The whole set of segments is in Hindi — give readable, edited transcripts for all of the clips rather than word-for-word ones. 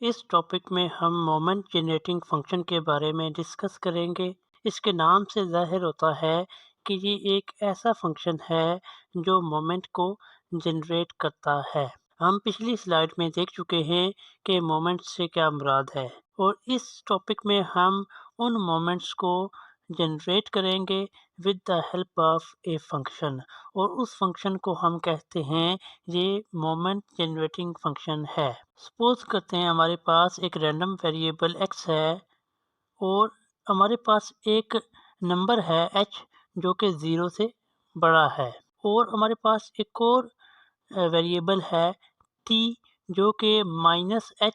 इस टॉपिक में हम मोमेंट जनरेटिंग फंक्शन के बारे में डिस्कस करेंगे। इसके नाम से ज़ाहिर होता है कि ये एक ऐसा फंक्शन है जो मोमेंट को जनरेट करता है। हम पिछली स्लाइड में देख चुके हैं कि मोमेंट से क्या मुराद है और इस टॉपिक में हम उन मोमेंट्स को जनरेट करेंगे with the help of a function और उस फंक्शन को हम कहते हैं ये मोमेंट जनरेटिंग फंक्शन है। सपोज करते हैं हमारे पास एक रैंडम वेरिएबल x है और हमारे पास एक नंबर है h जो कि 0 से बड़ा है और हमारे पास एक और वेरिएबल है t जो कि -h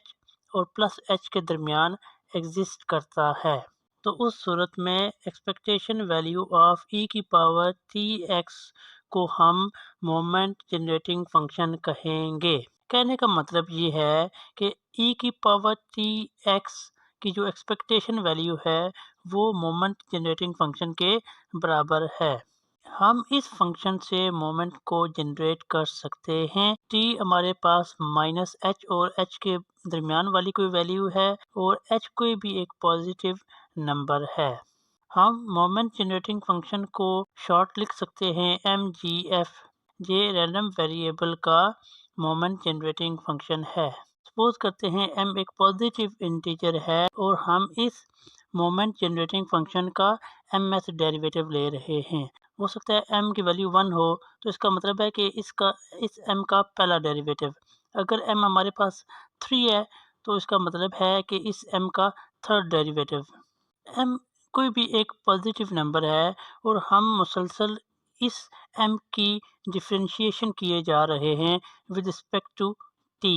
और +h के दरमियान एग्जिस्ट करता है। तो उस सूरत में एक्सपेक्टेशन वैल्यू ऑफ e की पावर tx को हम मोमेंट जनरेटिंग फंक्शन कहेंगे। कहने का मतलब ये है कि e की पावर tx की जो एक्सपेक्टेशन वैल्यू है वो मोमेंट जनरेटिंग फंक्शन के बराबर है। हम इस फंक्शन से मोमेंट को जनरेट कर सकते हैं। t हमारे पास -h और h के दरमियान वाली कोई वैल्यू है और h कोई भी एक पॉजिटिव नंबर है। हम मोमेंट जनरेटिंग फंक्शन को शॉर्ट लिख सकते हैं mgf। ये रैंडम वेरिएबल का मोमेंट जनरेटिंग फंक्शन है। सपोज करते हैं m एक पॉजिटिव इंटीजर है और हम इस मोमेंट जनरेटिंग फंक्शन का mth डेरिवेटिव ले रहे हैं। हो सकता है m की वैल्यू 1 हो तो इसका मतलब है कि इस m का पहला डेरिवेटिव। अगर m हमारे पास 3 है तो इसका मतलब है कि इस m का थर्ड डेरिवेटिव। m कोई भी एक पॉजिटिव नंबर है और हम मुसलसल इस m की डिफरेंशिएशन किए जा रहे हैं विद रिस्पेक्ट टू t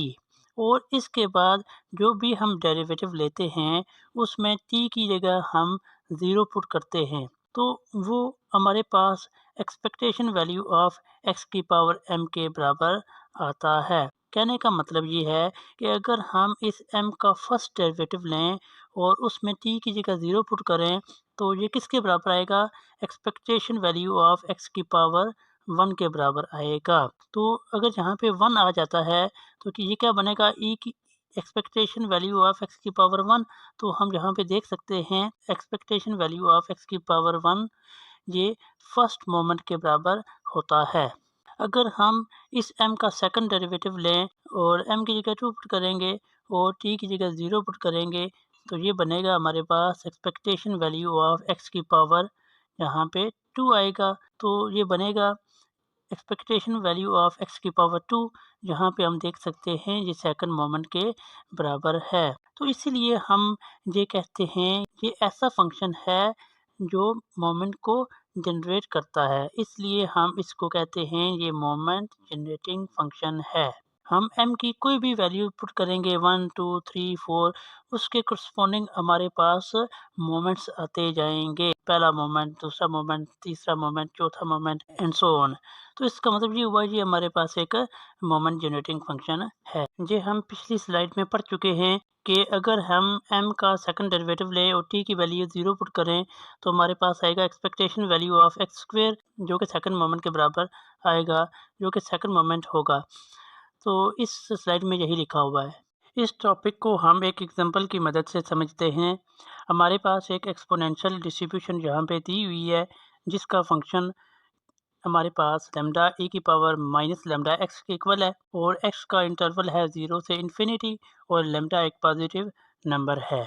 और इसके बाद जो भी हम डेरिवेटिव लेते हैं उसमें t की जगह हम 0 पुट करते हैं तो वो हमारे पास एक्सपेक्टेशन वैल्यू ऑफ x की पावर m के बराबर आता है। कहने का मतलब ये है कि अगर हम इस m का फर्स्ट डेरिवेटिव लें और उसमें t की जगह 0 पुट करें तो ये किसके बराबर आएगा? एक्सपेक्टेशन वैल्यू ऑफ x की पावर 1 के बराबर आएगा। तो अगर यहाँ पे 1 आ जाता है तो कि ये क्या बनेगा? e की एक्सपेक्टेशन वैल्यू ऑफ x की पावर 1। तो हम यहाँ पे देख सकते हैं एक्सपेक्टेशन वैल्यू ऑफ x की पावर 1 ये फर्स्ट मोमेंट के बराबर होता है। अगर हम इस m का सेकंड डेरिवेटिव लें और m की जगह 2 पुट करेंगे और t की जगह 0 पुट करेंगे तो ये बनेगा हमारे पास एक्सपेक्टेशन वैल्यू ऑफ x की पावर यहाँ पे 2 आएगा। तो ये बनेगा एक्सपेक्टेशन वैल्यू ऑफ x की पावर 2 जहाँ पे हम देख सकते हैं ये सेकंड मोमेंट के बराबर है। तो इसीलिए हम ये कहते हैं ये ऐसा फंक्शन है जो मोमेंट को जनरेट करता है, इसलिए हम इसको कहते हैं ये मोमेंट जनरेटिंग फंक्शन है। हम m की कोई भी वैल्यू पुट करेंगे 1 2 3 4 उसके करस्पॉन्डिंग हमारे पास मोमेंट्स आते जाएंगे। पहला मोमेंट, दूसरा मोमेंट, तीसरा मोमेंट, चौथा मोमेंट एंड सो ऑन। तो इसका मतलब ये हुआ ये हमारे पास एक मोमेंट जनरेटिंग फंक्शन है। ये हम पिछली स्लाइड में पढ़ चुके हैं कि अगर हम m का सेकंड डेरिवेटिव लें और t की वैल्यू 0 पुट करें तो हमारे पास आएगा expectation value of x square जो कि सेकंड मोमेंट के बराबर आएगा जो कि सेकंड मोमेंट होगा। तो इस स्लाइड में यही लिखा हुआ है। इस टॉपिक को हम एक एग्जांपल की मदद से समझते हैं। हमारे पास एक एक्सपोनेंशियल डिस्ट्रीब्यूशन यहाँ पे दी हुई है जिसका फंक्शन हमारे पास लैम्डा e की पावर माइनस लैम्डा x के इक्वल है और x का इंटरवल है 0 से इन्फिनिटी और लैम्डा एक पॉजिटिव नंबर है।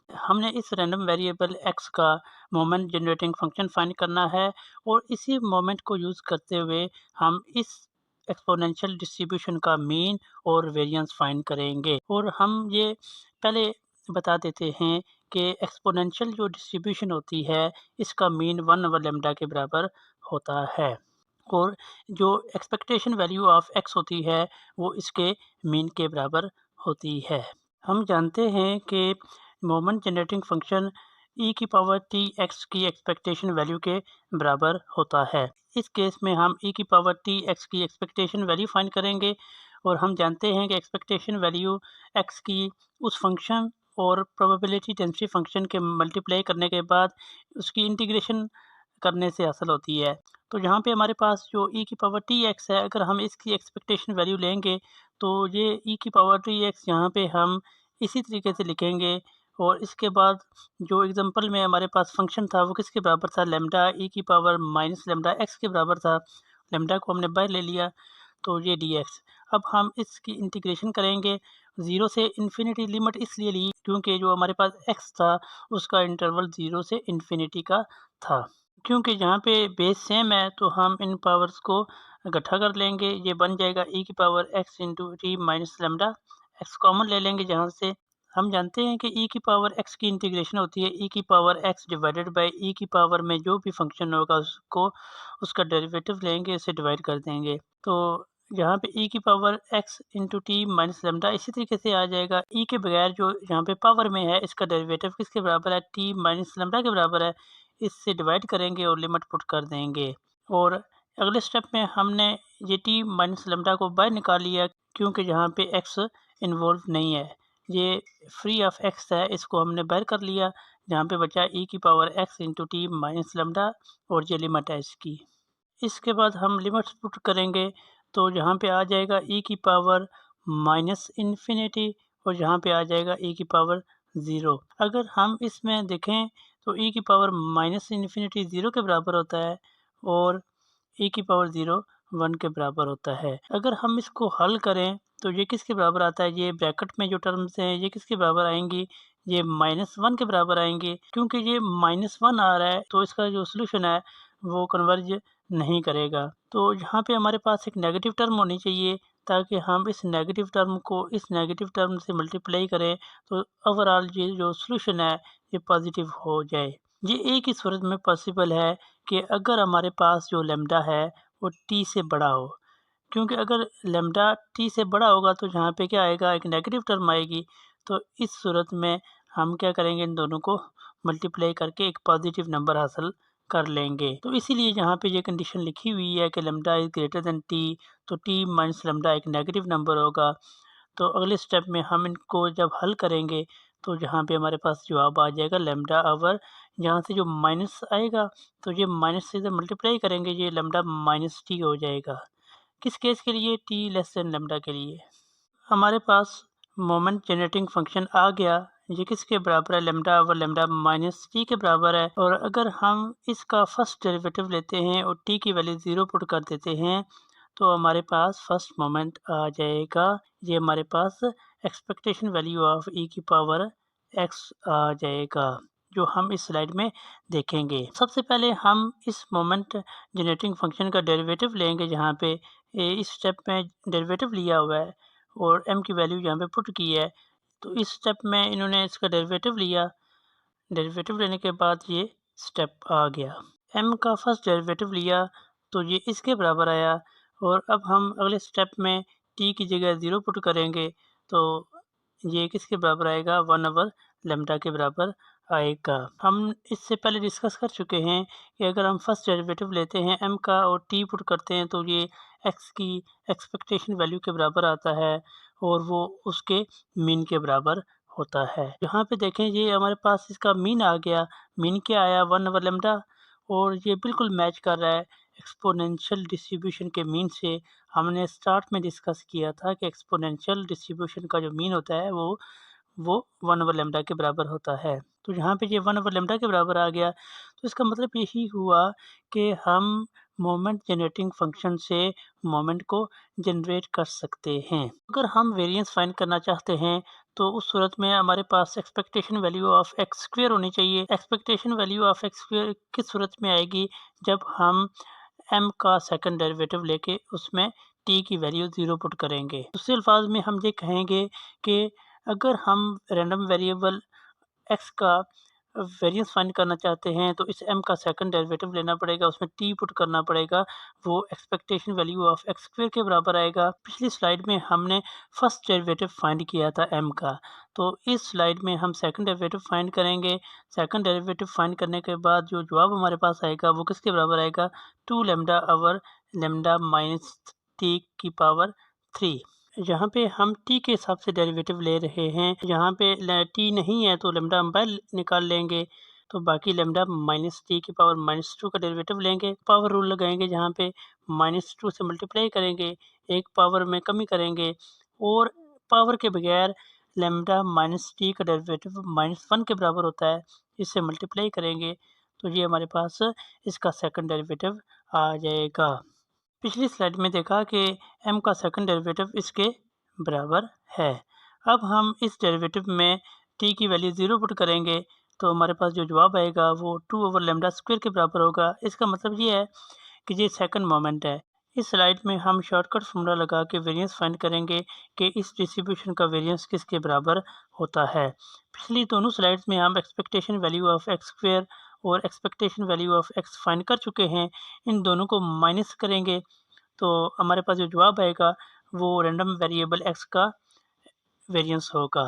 हमने इस रैंडम वेरिएबल x का मोमेंट जनरेटिंग फंक्शन फाइंड करना है और इसी मोमेंट को यूज़ करते हुए हम इस एक्सपोनेंशियल डिस्ट्रीब्यूशन का मीन और वेरिएंस फाइंड करेंगे। और हम ये पहले बता देते हैं कि एक्सपोनेंशियल जो डिस्ट्रीब्यूशन होती है इसका मीन 1 ओवर लैम्डा के बराबर होता है और जो एक्सपेक्टेशन वैल्यू ऑफ x होती है वो इसके मीन के बराबर होती है। हम जानते हैं कि मोमेंट जनरेटिंग फंक्शन e की पावर टी एक्स की एक्सपेक्टेशन वैल्यू के बराबर होता है। इस केस में हम e की पावर टी एक्स की एक्सपेक्टेशन वैल्यू फाइंड करेंगे और हम जानते हैं कि एक्सपेक्टेशन वैल्यू x की उस फंक्शन और प्रोबेबिलिटी डेंसिटी फंक्शन के मल्टीप्लाई करने के बाद उसकी इंटीग्रेशन करने से हासिल होती है। तो यहाँ पे हमारे पास जो e की पावर टी एक्स है अगर हम इसकी एक्सपेक्टेशन वैल्यू लेंगे तो ये e की पावर टी एक्स यहाँ पे हम इसी तरीके से लिखेंगे। और इसके बाद जो एग्जांपल में हमारे पास फंक्शन था वो किसके बराबर था, लेमडा ई की पावर माइनस लेमडा एक्स के बराबर था। लेमडा को हमने बाहर ले लिया तो ये डी एक्स। अब हम इसकी इंटीग्रेशन करेंगे। 0 से इन्फिनिटी लिमिट इसलिए ली क्योंकि जो हमारे पास x था उसका इंटरवल 0 से इन्फिनिटी का था। क्योंकि यहाँ पे बेस सेम है तो हम इन पावर्स को इकट्ठा कर लेंगे। ये बन जाएगा e की power x into T minus lambda. X common ले लेंगे जहाँ से। हम जानते हैं कि e की पावर x की इंटीग्रेशन होती है e की power x divided by e की पावर में जो भी फंक्शन होगा उसको उसका डेरिवेटिव लेंगे, इसे डिवाइड कर देंगे। तो यहाँ पे e की power x into T minus lambda इसी तरीके से आ जाएगा। e के बगैर जो यहाँ पे पावर में है इसका डेरिवेटिव किसके बराबर है, t माइनस लेमडा के बराबर है। इससे डिवाइड करेंगे और लिमिट पुट कर देंगे। और अगले स्टेप में हमने ये t माइनस लेमडा को बाहर निकाल लिया क्योंकि यहाँ पे x इन्वॉल्व नहीं है, ये फ्री ऑफ x है, इसको हमने बाहर कर लिया। जहाँ पे बचा e की power x into T minus lambda और ये लिमिट है इसकी। इसके बाद हम लिमिट्स पुट करेंगे तो यहाँ पे आ जाएगा e की पावर माइनस इन्फिनिटी और यहाँ पे आ जाएगा e की पावर 0। अगर हम इसमें देखें तो e की पावर माइनस इन्फिनिटी 0 के बराबर होता है और e की पावर 0 1 के बराबर होता है। अगर हम इसको हल करें तो ये किसके बराबर आता है, ये ब्रैकेट में जो टर्म्स हैं ये किसके बराबर आएंगी, ये -1 के बराबर आएंगे। क्योंकि ये -1 आ रहा है तो इसका जो सोल्यूशन है वो कन्वर्ज नहीं करेगा। तो यहाँ पे हमारे पास एक नेगेटिव टर्म होनी चाहिए ताकि हम इस नेगेटिव टर्म को इस नेगेटिव टर्म से मल्टीप्लाई करें तो ओवरऑल ये जो सोल्यूशन है ये पॉजिटिव हो जाए। ये एक ही सूरत में पॉसिबल है कि अगर हमारे पास जो लेमडा है वो टी से बड़ा हो। क्योंकि अगर लेमडा टी से बड़ा होगा तो यहाँ पे क्या आएगा, एक नेगेटिव टर्म आएगी। तो इस सूरत में हम क्या करेंगे, इन दोनों को मल्टीप्लाई करके एक पॉजिटिव नंबर हासिल कर लेंगे। तो इसीलिए यहाँ पे ये कंडीशन लिखी हुई है कि lambda is greater than T, तो टी माइनस लेमडा एक नेगेटिव नंबर होगा। तो अगले स्टेप में हम इनको जब हल करेंगे तो यहाँ पे हमारे पास जवाब आ जाएगा लेमडा ओवर, यहाँ से जो माइनस आएगा तो ये माइनस से जब मल्टीप्लाई करेंगे ये लेमडा माइनस टी हो जाएगा। किस केस के लिए, टी लेस देन लेमडा के लिए। हमारे पास मोमेंट जनरेटिंग फंक्शन आ गया। ये किसके बराबर है, lambda over lambda minus T के बराबर है। और अगर हम इसका फर्स्ट डेरिवेटिव लेते हैं और टी की वैल्यू 0 पुट कर देते हैं तो हमारे पास फर्स्ट मोमेंट आ जाएगा। ये हमारे पास एक्सपेक्टेशन वैल्यू ऑफ ई की पावर एक्स आ जाएगा जो हम इस स्लाइड में देखेंगे। सबसे पहले हम इस मोमेंट जनरेटिंग फंक्शन का डेरिवेटिव लेंगे जहाँ पे इस स्टेप में डेरिवेटिव लिया हुआ है और m की वैल्यू यहाँ पे पुट की है। तो इस स्टेप में इन्होंने इसका डेरिवेटिव लिया। डेरिवेटिव लेने के बाद ये स्टेप आ गया। m का फर्स्ट डेरिवेटिव लिया तो ये इसके बराबर आया। और अब हम अगले स्टेप में t की जगह 0 पुट करेंगे तो ये किसके बराबर आएगा, 1 ओवर लेमडा के बराबर आएगा। हम इससे पहले डिस्कस कर चुके हैं कि अगर हम फर्स्ट डेरिवेटिव लेते हैं m का और t पुट करते हैं तो ये x की एक्सपेक्टेशन वैल्यू के बराबर आता है और वो उसके मीन के बराबर होता है। यहाँ पे देखें ये हमारे पास इसका मीन आ गया। मीन क्या आया, 1 ओवर लेमडा, और ये बिल्कुल मैच कर रहा है एक्सपोनेंशियल डिस्ट्रीब्यूशन के मीन से। हमने स्टार्ट में डिस्कस किया था कि एक्सपोनेंशियल डिस्ट्रीब्यूशन का जो मीन होता है वो 1 ओवर लेमडा के बराबर होता है। तो यहाँ पे ये 1 ओवर लेमडा के बराबर आ गया। तो इसका मतलब यही हुआ कि हम मोमेंट जनरेटिंग फंक्शन से मोमेंट को जनरेट कर सकते हैं। अगर हम वेरिएंस फाइंड करना चाहते हैं तो उस सूरत में हमारे पास expectation value of X square होनी चाहिए। Expectation value of X square किस सूरत में आएगी, जब हम m का सेकंड डेरिवेटिव लेके उसमें t की वैल्यू 0 पुट करेंगे। दूसरे अल्फाज में हम ये कहेंगे कि अगर हम रैंडम वेरिएबल x का वेरिएंस फाइंड करना चाहते हैं तो इस m का सेकंड डेरिवेटिव लेना पड़ेगा, उसमें t पुट करना पड़ेगा, वो expectation value of X square के बराबर आएगा। पिछली स्लाइड में हमने फर्स्ट डेरिवेटिव फाइंड किया था m का, तो इस स्लाइड में हम सेकंड डेरिवेटिव फाइंड करेंगे। सेकंड डेरिवेटिव फाइंड करने के बाद जो जवाब हमारे पास आएगा वो किसके बराबर आएगा, 2 lambda over lambda minus T की पावर 3। यहाँ पे हम t के हिसाब से डेरिवेटिव ले रहे हैं। यहाँ पे t नहीं है तो लेमडा हम बाहर निकाल लेंगे, तो बाकी लेमडा माइनस टी की पावर -2 का डेरिवेटिव लेंगे। पावर रूल लगाएंगे, जहाँ पे -2 से मल्टीप्लाई करेंगे, एक पावर में कमी करेंगे और पावर के बगैर लेमडा माइनस टी का डेरिवेटिव -1 के बराबर होता है, इससे मल्टीप्लाई करेंगे तो ये हमारे पास इसका सेकंड डेरिवेटिव आ जाएगा। पिछली स्लाइड में देखा कि m का सेकंड डेरिवेटिव इसके बराबर है। अब हम इस डेरिवेटिव में t की वैल्यू 0 पुट करेंगे तो हमारे पास जो जवाब आएगा वो 2/λ² के बराबर होगा। इसका मतलब ये है कि ये सेकंड मोमेंट है। इस स्लाइड में हम शॉर्टकट फॉर्मूला लगा के वेरिएंस फाइंड करेंगे कि इस डिस्ट्रीब्यूशन का वेरिएंस किसके बराबर होता है। पिछली दोनों स्लाइड्स में हम एक्सपेक्टेशन वैल्यू ऑफ x² और expectation value of x find कर चुके हैं। इन दोनों को माइनस करेंगे तो हमारे पास जो जवाब आएगा वो रैंडम वेरिएबल x का वेरिएंस होगा।